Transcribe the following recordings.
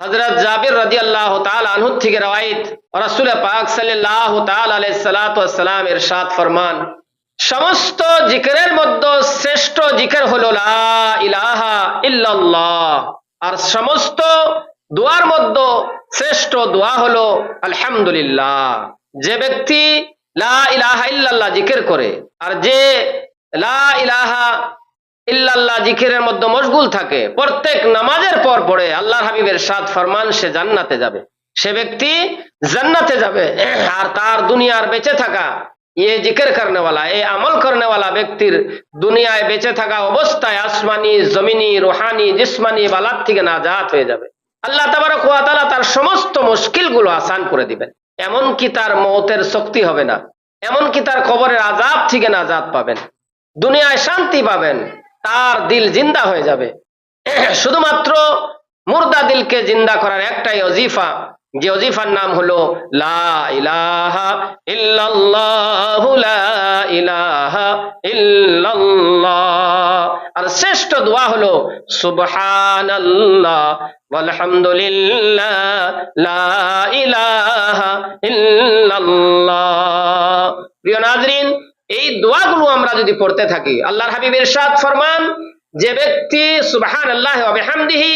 হযরত জাবির রাদিয়াল্লাহু তাআলা আনহু থেকে রওয়ায়াত, রাসূল পাক সাল্লাল্লাহু তাআলা আলাইহি সাল্লাতু ওয়াস সালাম ইরশাদ ফরমান, সমস্ত জিকিরের মধ্যে শ্রেষ্ঠ জিকির হলো লা ইলাহা ইল্লাল্লাহ, আর সমস্ত দোয়ার মধ্যে শ্রেষ্ঠ দোয়া হলো আলহামদুলিল্লাহ। যে ব্যক্তি লা ইলাহা ইল্লাল্লাহ জিকির করে আর যে লা ইলাহা ইল্লাল্লাহ জিকিরের মধ্যে মশগুল থাকে, প্রত্যেক নামাজের পর পড়ে, আল্লাহর হাবিবের ইরশাদ ফরমান সে জান্নাতে যাবে, সে ব্যক্তি জান্নাতে যাবে। আর তার দুনিয়ার বেঁচে থাকা ये जिक्र करने वाला, ये अमल करने वाला ব্যক্তির দুনিয়ায় বেঁচে থাকা অবস্থায় আসমানি জমিনি রুহানি জিসমানি বালাত থেকে নাজাত হয়ে যাবে। আল্লাহ তাবারক ওয়া তাআলা তার সমস্ত মুশকিলগুলো আসান করে দিবেন। এমন কি তার মওতের শক্তি হবে না, এমন কি তার কবরের আযাব থেকে নাজাত পাবেন, দুনিয়ায় শান্তি পাবেন, তার দিল জিন্দা হয়ে যাবে। শুধুমাত্র মুর্দা দিলকে জিন্দা করার একটাই ওজিফা, যে ওজিফার নাম হলো লা ইলাহা ইল্লাল্লাহু লা ইলাহা ইল্লাল্লাহ। আর শ্রেষ্ঠ দোয়া হলো সুবহানাল্লাহ ওয়ালহামদুলিল্লাহ লা ইলাহা ইল্লাল্লাহ। প্রিয় নাজরিন, এই দোয়াগুলো আমরা যদি পড়তে থাকি, আল্লাহর হাবিব ইরশাদ ফরমান, যে ব্যক্তি সুবহানাল্লাহি ওয়া বিহামদিহি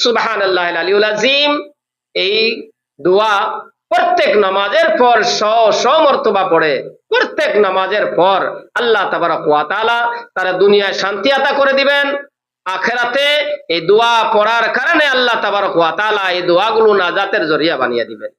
সুবহানাল্লাহিল আলিয়্যিল আযীম এই দোয়া প্রত্যেক নামাজের পর 100 মর্তবা পড়ে, প্রত্যেক নামাজের পর আল্লাহ তাবারক ওয়া তাআলা তার দুনিয়ায় শান্তি আতা করে দিবেন, আখিরাতে এই দোয়া পড়ার কারণে আল্লাহ তাবারক ওয়া তাআলা এই দোয়াগুলো নাজাতের জরিয়া বানিয়ে দিবেন।